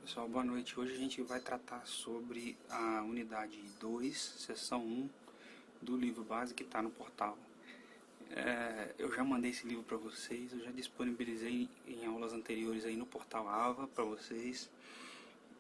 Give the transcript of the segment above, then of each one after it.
Pessoal, boa noite. Hoje a gente vai tratar sobre a unidade 2, seção 1 do livro base que está no portal. Eu já mandei esse livro para vocês, eu já disponibilizei em aulas anteriores aí no portal AVA para vocês.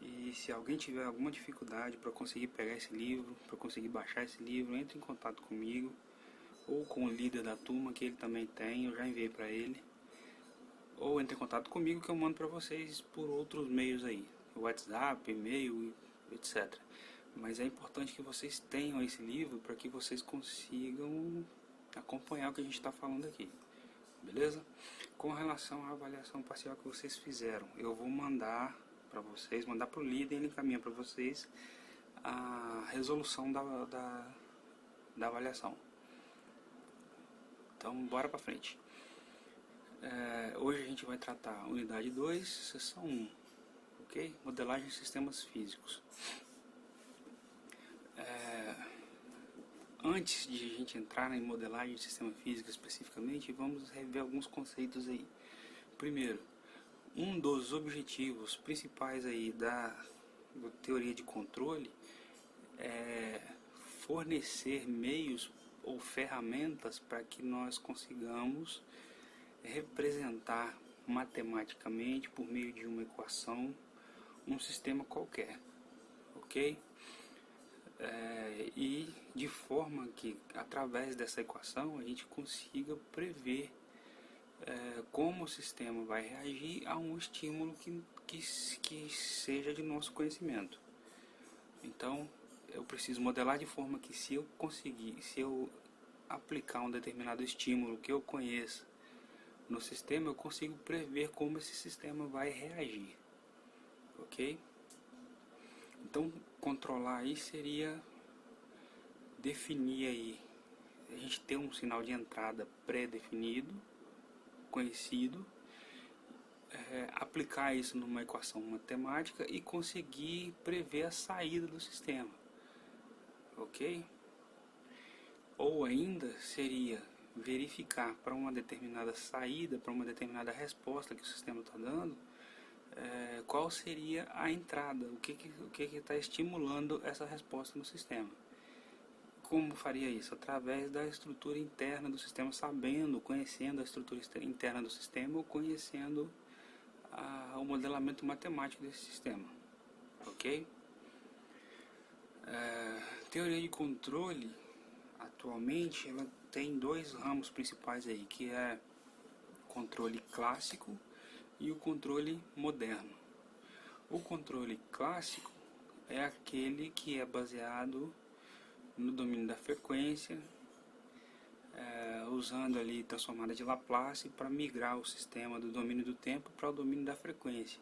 E se alguém tiver alguma dificuldade para conseguir pegar esse livro, para conseguir baixar esse livro, entre em contato comigo ou com o líder da turma, que ele também tem, eu já enviei para ele. Ou entre em contato comigo que eu mando para vocês por outros meios aí, WhatsApp, e-mail, etc. Mas é importante que vocês tenham esse livro para que vocês consigam acompanhar o que a gente está falando aqui, beleza? Com relação à avaliação parcial que vocês fizeram, eu vou mandar para vocês, mandar para o líder, ele encaminha para vocês a resolução da avaliação. Então, bora para frente. Hoje a gente vai tratar a unidade 2, seção 1, ok? Modelagem de sistemas físicos. Antes de a gente entrar em modelagem de sistema físico especificamente, vamos rever alguns conceitos aí. Primeiro, um dos objetivos principais aí da teoria de controle é fornecer meios ou ferramentas para que nós consigamos representar matematicamente, por meio de uma equação, um sistema qualquer, ok? E de forma que, através dessa equação, a gente consiga prever como o sistema vai reagir a um estímulo que seja de nosso conhecimento. Então, eu preciso modelar de forma que, se eu aplicar um determinado estímulo que eu conheça no sistema, eu consigo prever como esse sistema vai reagir, ok? Então, controlar aí seria definir aí, a gente ter um sinal de entrada pré-definido, conhecido, aplicar isso numa equação matemática e conseguir prever a saída do sistema, ok? Ou ainda seria verificar para uma determinada saída, para uma determinada resposta que o sistema está dando, qual seria a entrada, o que está estimulando essa resposta no sistema. Como faria isso? Através da estrutura interna do sistema, conhecendo a estrutura interna do sistema ou conhecendo o modelamento matemático desse sistema, ok? Teoria de controle, atualmente, ela tem dois ramos principais aí, que é o controle clássico e o controle moderno. O controle clássico é aquele que é baseado no domínio da frequência, usando ali transformada de Laplace para migrar o sistema do domínio do tempo para o domínio da frequência.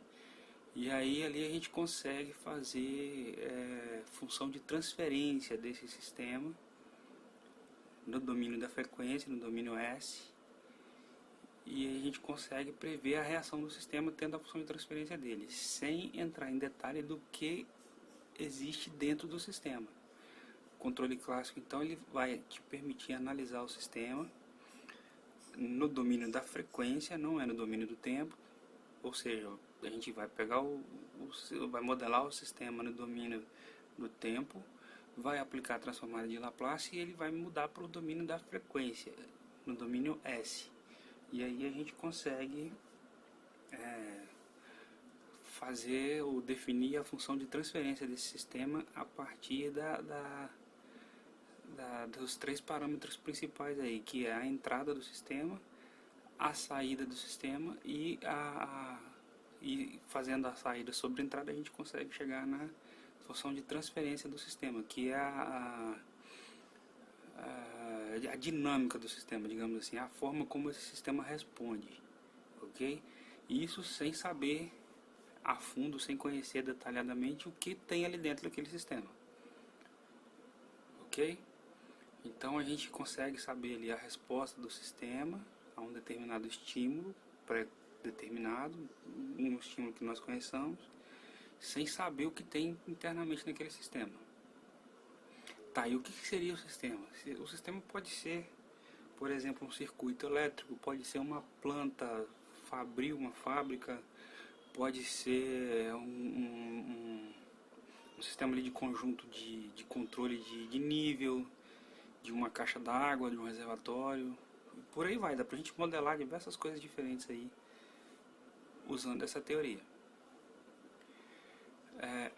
E aí ali a gente consegue fazer função de transferência desse sistema no domínio da frequência, no domínio S, e a gente consegue prever a reação do sistema tendo a função de transferência dele, sem entrar em detalhe do que existe dentro do sistema. O controle clássico, então, ele vai te permitir analisar o sistema no domínio da frequência, não é no domínio do tempo, ou seja, a gente vai pegar vai modelar o sistema no domínio do tempo, vai aplicar a transformada de Laplace e ele vai mudar para o domínio da frequência, no domínio S. E aí a gente consegue fazer ou definir a função de transferência desse sistema a partir dos três parâmetros principais aí, que é a entrada do sistema, a saída do sistema e fazendo a saída sobre a entrada a gente consegue chegar na função de transferência do sistema, que é a dinâmica do sistema, digamos assim, a forma como esse sistema responde, ok? E isso sem saber a fundo, sem conhecer detalhadamente o que tem ali dentro daquele sistema, ok? Então a gente consegue saber ali a resposta do sistema a um determinado estímulo pré-determinado, um estímulo que nós conheçamos, sem saber o que tem internamente naquele sistema. Tá, e o que seria o sistema? O sistema pode ser, por exemplo, um circuito elétrico, pode ser uma planta fabril, uma fábrica, pode ser um sistema ali de conjunto de controle de nível, de uma caixa d'água, de um reservatório, e por aí vai. Dá pra gente modelar diversas coisas diferentes aí usando essa teoria.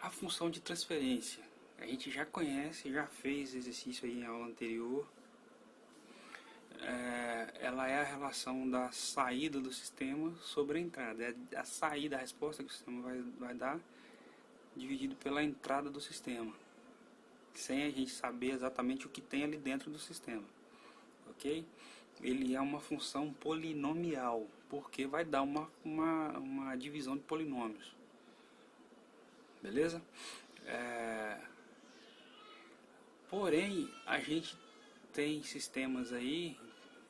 A função de transferência, a gente já conhece, já fez exercício aí em aula anterior. Ela é a relação da saída do sistema sobre a entrada. É a saída, a resposta que o sistema vai dar, dividido pela entrada do sistema, sem a gente saber exatamente o que tem ali dentro do sistema, ok? Ele é uma função polinomial, porque vai dar uma divisão de polinômios, beleza? Porém, a gente tem sistemas aí,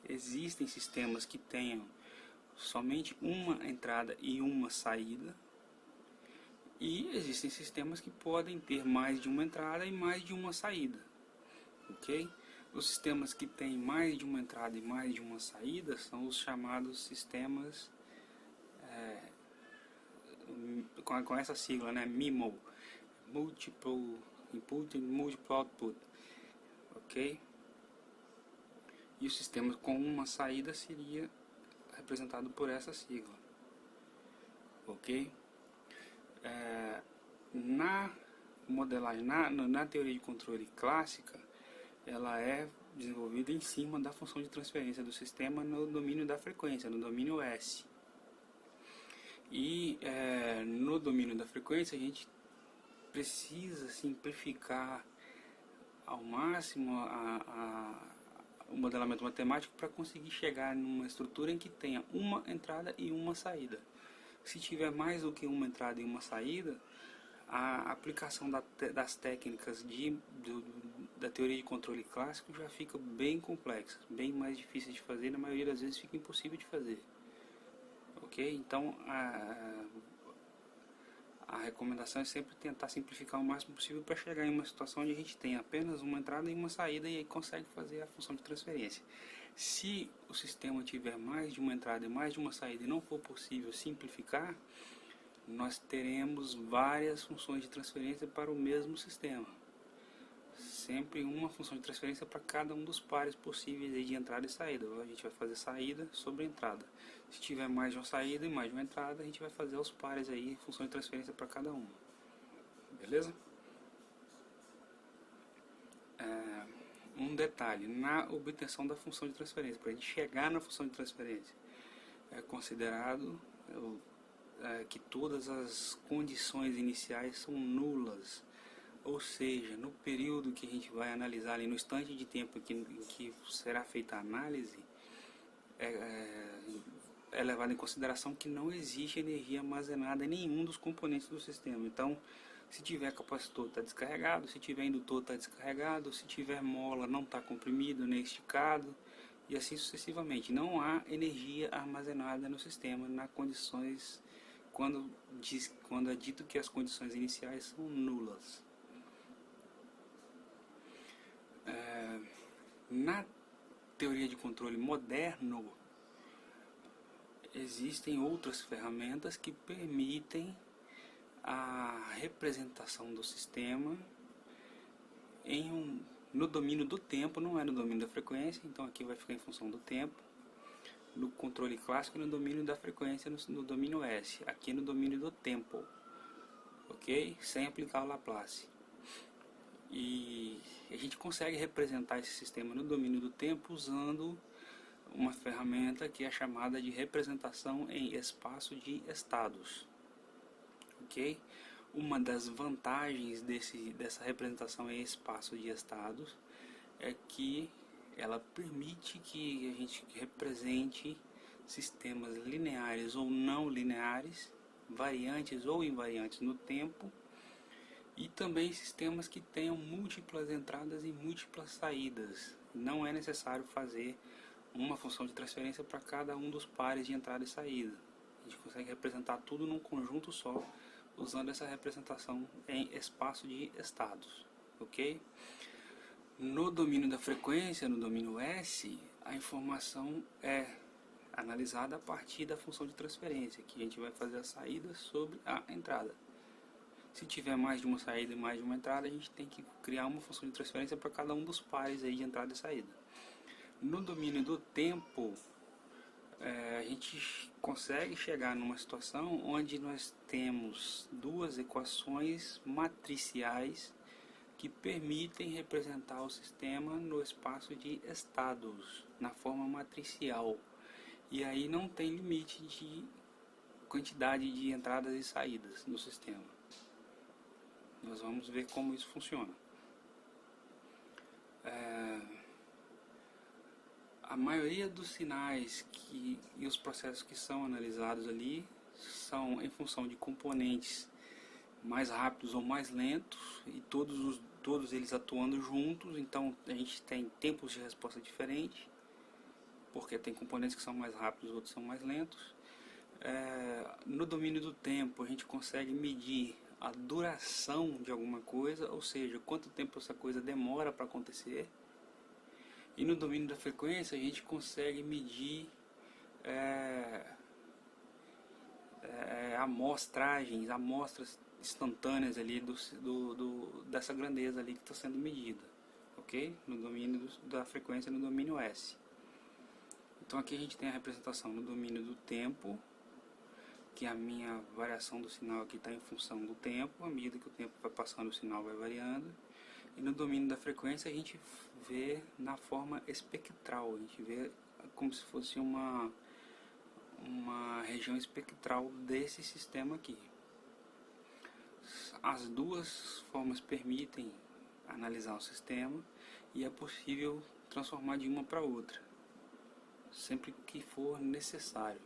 existem sistemas que tenham somente uma entrada e uma saída, e existem sistemas que podem ter mais de uma entrada e mais de uma saída, ok? Os sistemas que têm mais de uma entrada e mais de uma saída são os chamados sistemas com essa sigla, né? MIMO, Multiple Input and Multiple Output, ok? E o sistema com uma saída seria representado por essa sigla, ok? Na modelagem, na teoria de controle clássica, ela é desenvolvida em cima da função de transferência do sistema no domínio da frequência, no domínio S. E no domínio da frequência a gente precisa simplificar ao máximo o modelamento matemático para conseguir chegar numa estrutura em que tenha uma entrada e uma saída. Se tiver mais do que uma entrada e uma saída, a aplicação das técnicas da teoria de controle clássico já fica bem complexa, bem mais difícil de fazer, na maioria das vezes fica impossível de fazer. Ok? Então a recomendação é sempre tentar simplificar o máximo possível para chegar em uma situação onde a gente tem apenas uma entrada e uma saída e aí consegue fazer a função de transferência. Se o sistema tiver mais de uma entrada e mais de uma saída e não for possível simplificar, nós teremos várias funções de transferência para o mesmo sistema. Sempre uma função de transferência para cada um dos pares possíveis de entrada e saída. A gente vai fazer saída sobre entrada. Se tiver mais de uma saída e mais de uma entrada, a gente vai fazer os pares aí, função de transferência para cada uma. Beleza? Um detalhe, na obtenção da função de transferência, para a gente chegar na função de transferência, é considerado que todas as condições iniciais são nulas. Ou seja, no período que a gente vai analisar ali, no instante de tempo em que será feita a análise, é levado em consideração que não existe energia armazenada em nenhum dos componentes do sistema. Então, se tiver capacitor está descarregado, se tiver indutor está descarregado, se tiver mola não está comprimido nem esticado, e assim sucessivamente. Não há energia armazenada no sistema nas condições, quando é dito que as condições iniciais são nulas. Na teoria de controle moderno, existem outras ferramentas que permitem a representação do sistema no domínio do tempo, não é no domínio da frequência, então aqui vai ficar em função do tempo. No controle clássico, no domínio da frequência, no domínio S, aqui no domínio do tempo, ok? Sem aplicar o Laplace. E a gente consegue representar esse sistema no domínio do tempo usando uma ferramenta que é chamada de representação em espaço de estados. Ok? Uma das vantagens dessa representação em espaço de estados é que ela permite que a gente represente sistemas lineares ou não lineares, variantes ou invariantes no tempo, e também sistemas que tenham múltiplas entradas e múltiplas saídas. Não é necessário fazer uma função de transferência para cada um dos pares de entrada e saída. A gente consegue representar tudo num conjunto só, usando essa representação em espaço de estados. Ok? No domínio da frequência, no domínio S, a informação é analisada a partir da função de transferência, que a gente vai fazer a saída sobre a entrada. Se tiver mais de uma saída e mais de uma entrada, a gente tem que criar uma função de transferência para cada um dos pares aí de entrada e saída. No domínio do tempo, a gente consegue chegar numa situação onde nós temos duas equações matriciais que permitem representar o sistema no espaço de estados, na forma matricial. E aí não tem limite de quantidade de entradas e saídas no sistema. Nós vamos ver como isso funciona. A maioria dos sinais e os processos que são analisados ali são em função de componentes mais rápidos ou mais lentos, e todos eles atuando juntos. Então a gente tem tempos de resposta diferentes, porque tem componentes que são mais rápidos, outros são mais lentos. No domínio do tempo, a gente consegue medir a duração de alguma coisa, ou seja, quanto tempo essa coisa demora para acontecer. E no domínio da frequência, a gente consegue medir amostras instantâneas ali dessa grandeza ali que está sendo medida, ok? No domínio da frequência, no domínio S. Então aqui a gente tem a representação no domínio do tempo, que a minha variação do sinal aqui está em função do tempo. À medida que o tempo vai passando, o sinal vai variando. E no domínio da frequência a gente vê na forma espectral, a gente vê como se fosse uma região espectral desse sistema aqui. As duas formas permitem analisar o sistema, e é possível transformar de uma para outra, sempre que for necessário.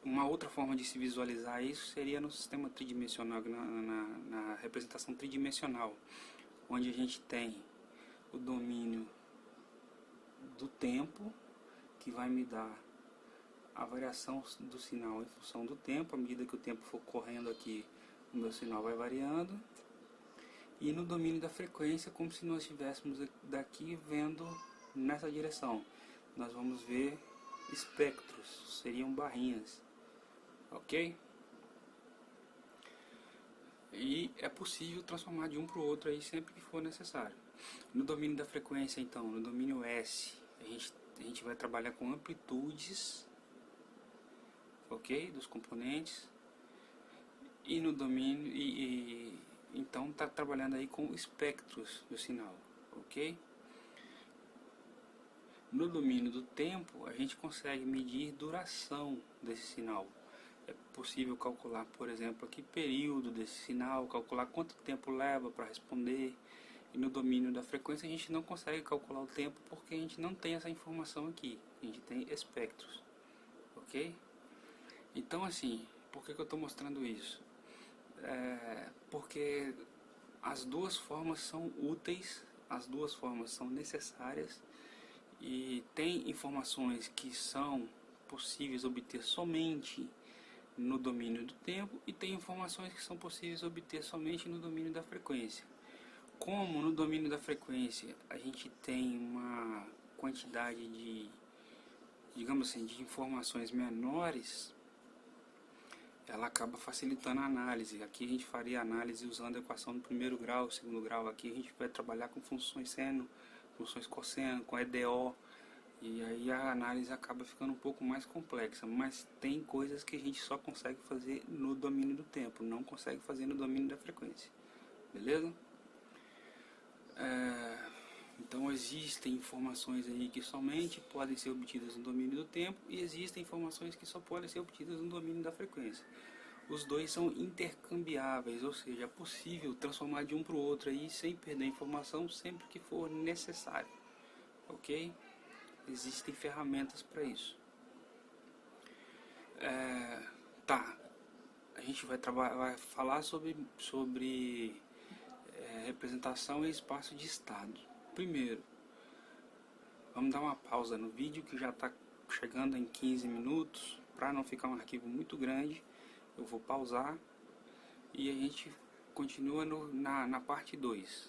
Uma outra forma de se visualizar isso seria no sistema tridimensional, na representação tridimensional, onde a gente tem o domínio do tempo, que vai me dar a variação do sinal em função do tempo. À medida que o tempo for correndo aqui, o meu sinal vai variando. E no domínio da frequência, como se nós estivéssemos daqui vendo nessa direção, nós vamos ver espectros, seriam barrinhas, ok? E é possível transformar de um para o outro aí sempre que for necessário. No domínio da frequência, então, no domínio S, a gente vai trabalhar com amplitudes, ok, dos componentes. E no domínio então está trabalhando aí com espectros do sinal, ok? No domínio do tempo, a gente consegue medir duração desse sinal. É possível calcular, por exemplo, aqui período desse sinal, calcular quanto tempo leva para responder. E no domínio da frequência a gente não consegue calcular o tempo, porque a gente não tem essa informação aqui. A gente tem espectros, ok? Então, assim, por que eu estou mostrando isso? Porque as duas formas são úteis, as duas formas são necessárias, e tem informações que são possíveis obter somente no domínio do tempo, e tem informações que são possíveis obter somente no domínio da frequência. Como no domínio da frequência a gente tem uma quantidade de, digamos assim, de informações menores, ela acaba facilitando a análise. Aqui a gente faria a análise usando a equação do primeiro grau, segundo grau. Aqui a gente vai trabalhar com funções seno, funções cosseno, com EDO, e aí a análise acaba ficando um pouco mais complexa. Mas tem coisas que a gente só consegue fazer no domínio do tempo, não consegue fazer no domínio da frequência, beleza? Então existem informações aí que somente podem ser obtidas no domínio do tempo, e existem informações que só podem ser obtidas no domínio da frequência. Os dois são intercambiáveis, ou seja, é possível transformar de um para o outro aí sem perder informação sempre que for necessário, ok? Existem ferramentas para isso. A gente vai falar sobre representação e espaço de estado. Primeiro, vamos dar uma pausa no vídeo, que já está chegando em 15 minutos, para não ficar um arquivo muito grande. Eu vou pausar e a gente continua na parte 2.